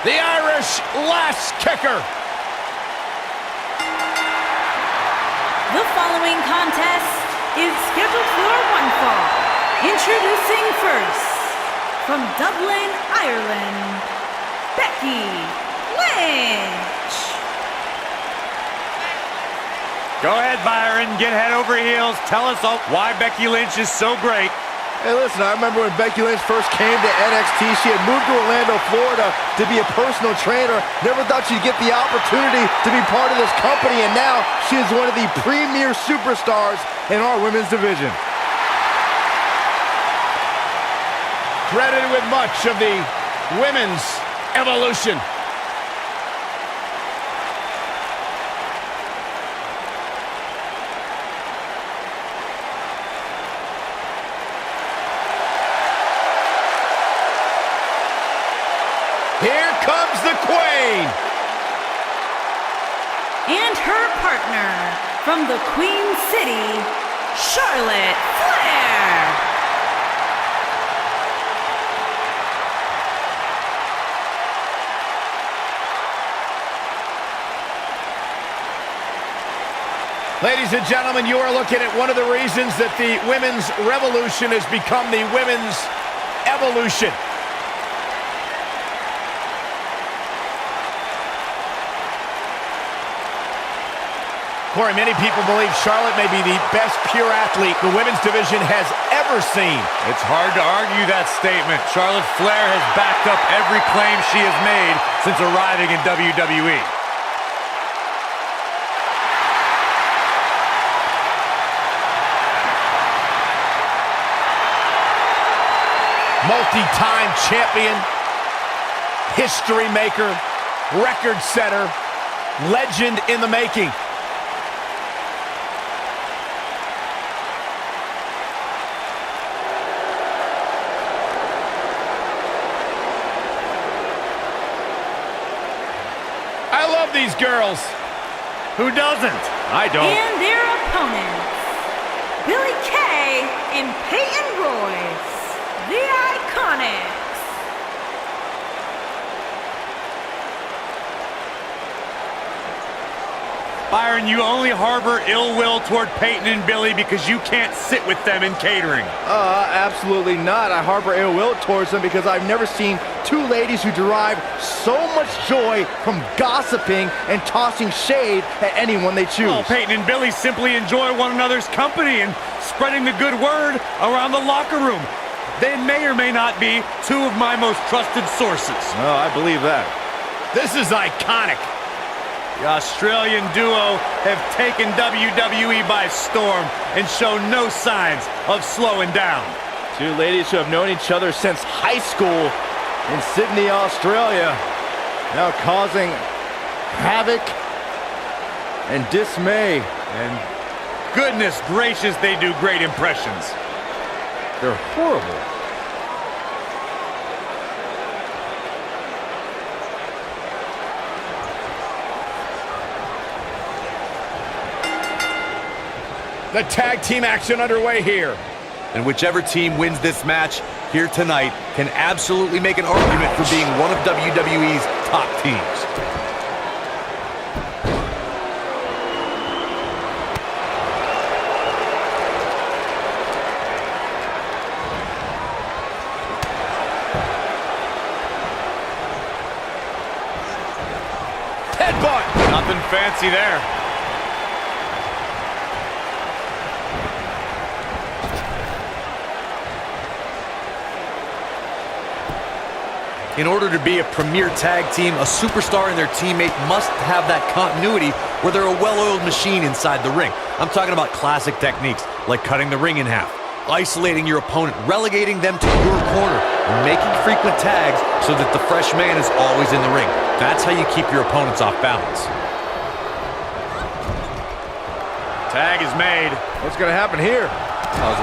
the Irish last kicker. The following contest is scheduled for one fall. Introducing first, from Dublin, Ireland, Becky Lynch. Go ahead, Byron. Get head over heels. Tell us all why Becky Lynch is so great. Hey, listen, I remember when Becky Lynch first came to NXT, she had moved to Orlando, Florida to be a personal trainer. Never thought she'd get the opportunity to be part of this company, and now she is one of the premier superstars in our women's division. Credited with much of the women's evolution. Here comes the Queen. And her partner, from the Queen City, Charlotte Flair. Ladies and gentlemen, you are looking at one of the reasons that the women's revolution has become the women's evolution. Corey, many people believe Charlotte may be the best pure athlete the women's division has ever seen. It's hard to argue that statement. Charlotte Flair has backed up every claim she has made since arriving in WWE. Multi-time champion, history maker, record setter, legend in the making. I love these girls. Who doesn't? I don't. And their opponents, Billie Kay and Peyton Royce, the IIconics. Byron, you only harbor ill will toward Peyton and Billie because you can't sit with them in catering. Absolutely not. I harbor ill will towards them because I've never seen two ladies who derive so much joy from gossiping and tossing shade at anyone they choose. Well, Peyton and Billie simply enjoy one another's company and spreading the good word around the locker room. They may or may not be two of my most trusted sources. Oh, I believe that. This is iconic. The Australian duo have taken WWE by storm and show no signs of slowing down. Two ladies who have known each other since high school in Sydney, Australia, now causing havoc and dismay. And goodness gracious, they do great impressions. They're horrible. The tag team action underway here. And whichever team wins this match here tonight can absolutely make an argument for being one of WWE's top teams. Headbutt. Nothing fancy there. In order to be a premier tag team, a superstar and their teammate must have that continuity where they're a well-oiled machine inside the ring. I'm talking about classic techniques like cutting the ring in half, isolating your opponent, relegating them to your corner, and making frequent tags so that the fresh man is always in the ring. That's how you keep your opponents off balance. Tag is made. What's going to happen here?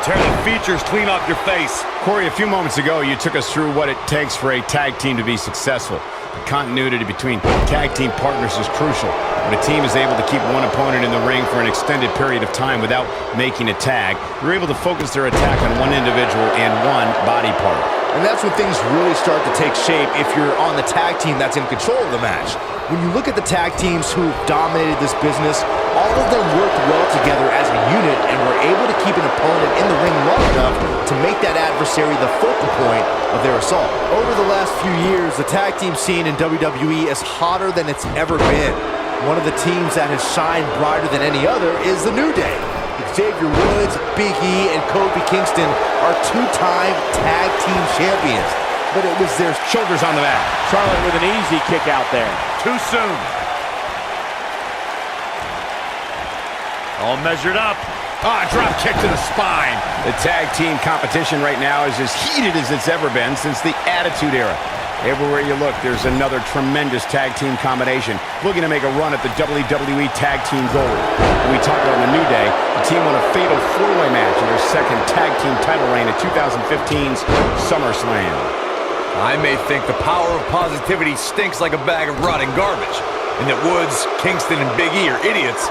Tear the features clean off your face. Corey, a few moments ago, you took us through what it takes for a tag team to be successful. The continuity between tag team partners is crucial. When a team is able to keep one opponent in the ring for an extended period of time without making a tag, they're able to focus their attack on one individual and one body part. And that's when things really start to take shape if you're on the tag team that's in control of the match. When you look at the tag teams who dominated this business, all of them worked well together as a unit and were able to keep an opponent in the ring long enough to make that adversary the focal point of their assault. Over the last few years, the tag team scene in WWE is hotter than it's ever been. One of the teams that has shined brighter than any other is the New Day. Xavier Woods, Big E, and Kofi Kingston are two-time tag team champions. But it was their Shoulders on the mat. Charlotte with an easy kick out there. Too soon. All measured up. Drop kick to the spine. The tag team competition right now is as heated as it's ever been since the Attitude Era. Everywhere you look, there's another tremendous tag team combination looking to make a run at the WWE Tag Team Gold. When we talk about the New Day, the team won a fatal four-way match in their second tag team title reign at 2015's SummerSlam. I may think the power of positivity stinks like a bag of rotting garbage, and that Woods, Kingston, and Big E are idiots,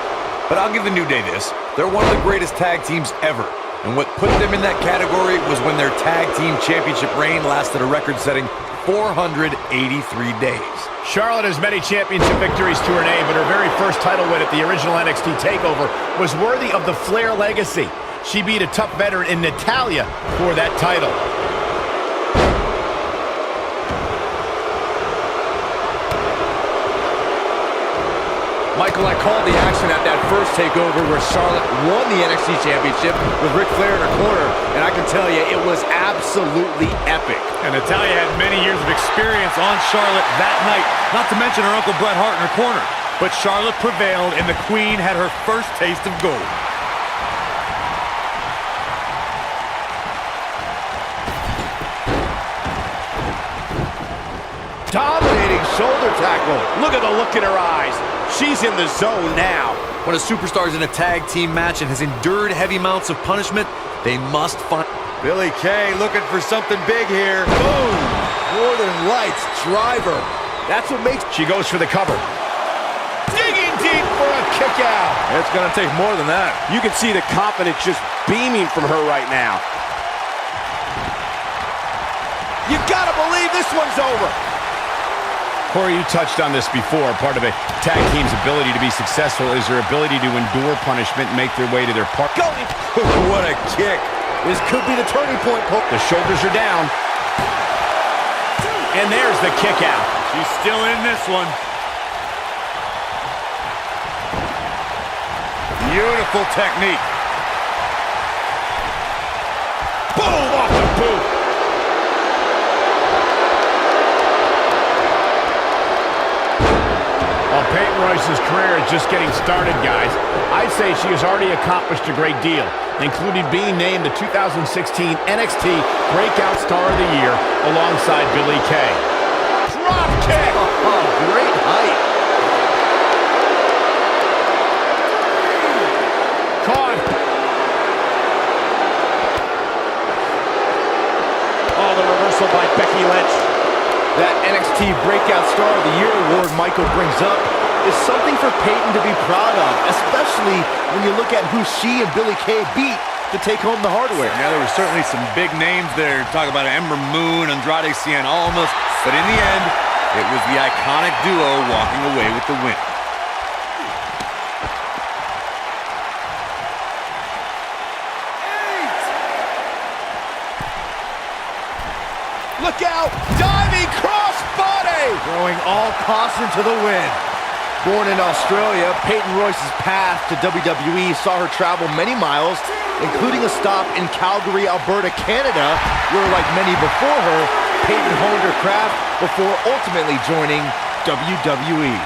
but I'll give the New Day this. They're one of the greatest tag teams ever, and what put them in that category was when their tag team championship reign lasted a record-setting 483 days. Charlotte has many championship victories to her name, but her very first title win at the original NXT TakeOver was worthy of the Flair legacy. She beat a tough veteran in Natalya for that title. Michael, I called the action at that first takeover where Charlotte won the NXT Championship with Ric Flair in her corner, and I can tell you, it was absolutely epic. And Natalya had many years of experience on Charlotte that night, not to mention her Uncle Bret Hart in her corner. But Charlotte prevailed, and the Queen had her first taste of gold. Dominating shoulder tackle. Look at the look in her eyes. She's in the zone now. When a superstar is in a tag team match and has endured heavy amounts of punishment, they must find... Billie Kay looking for something big here. Boom! Northern Lights driver. That's what makes... She goes for the cover. Digging deep for a kick out. It's going to take more than that. You can see the confidence just beaming from her right now. You gotta believe this one's over. Corey, you touched on this before. Part of a tag team's ability to be successful is their ability to endure punishment and make their way to their partner. What a kick. This could be the turning point. The shoulders are down. And there's the kick out. She's still in this one. Beautiful technique. Boom! Off the boot. Well, Peyton Royce's career is just getting started, guys. I'd say she has already accomplished a great deal, including being named the 2016 NXT Breakout Star of the Year alongside Billie Kay. Drop kick! Oh, great height. Caught. Oh, the reversal by Becky Lynch. That NXT Breakout Star of the Year award Michael brings up is something for Peyton to be proud of, especially when you look at who she and Billie Kay beat to take home the hardware. Yeah, there were certainly some big names there. Talk about Ember Moon, Andrade Cien Almas, but in the end, it was the iconic duo walking away with the win. Look out! Diving crossbody! Throwing all caution to the wind. Born in Australia, Peyton Royce's path to WWE saw her travel many miles, including a stop in Calgary, Alberta, Canada, where, like many before her, Peyton honed her craft before ultimately joining WWE.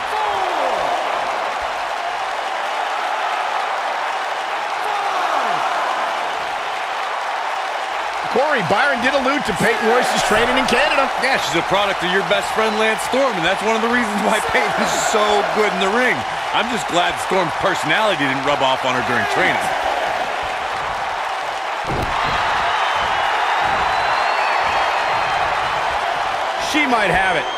Corey, Byron did allude to Peyton Royce's training in Canada. Yeah, she's a product of your best friend, Lance Storm, and that's one of the reasons why Peyton is so good in the ring. I'm just glad Storm's personality didn't rub off on her during training. She might have it.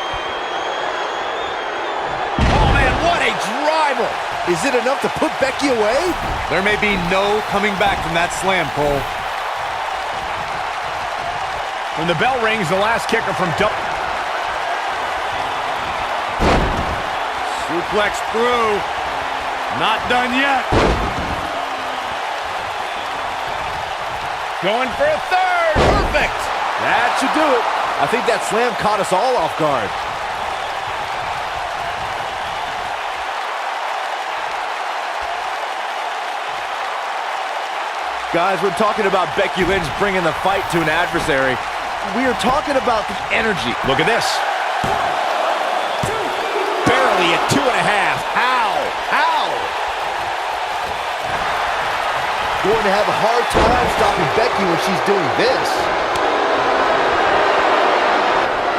Oh, man, what a driver. Is it enough to put Becky away? There may be no coming back from that slam, Cole. When the bell rings, the last kicker from Suplex through. Not done yet. Going for a third. Perfect. That should do it. I think that slam caught us all off guard. Guys, we're talking about Becky Lynch bringing the fight to an adversary. We are talking about the energy. Look at this. Barely at 2.5. How? Going to have a hard time stopping Becky when she's doing this.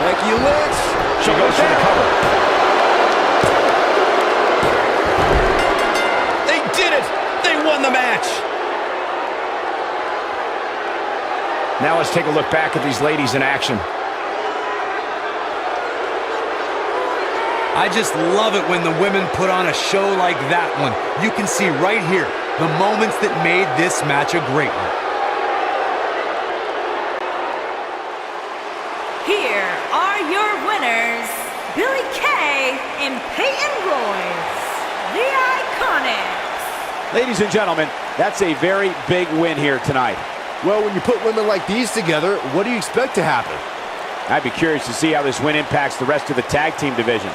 Becky Lynch. She goes for the cover. They did it. They won the match. Now let's take a look back at these ladies in action. I just love it when the women put on a show like that one. You can see right here the moments that made this match a great one. Here are your winners, Billy Kay and Peyton Royce, the IIconics. Ladies and gentlemen, that's a very big win here tonight. Well, when you put women like these together, what do you expect to happen? I'd be curious to see how this win impacts the rest of the tag team division.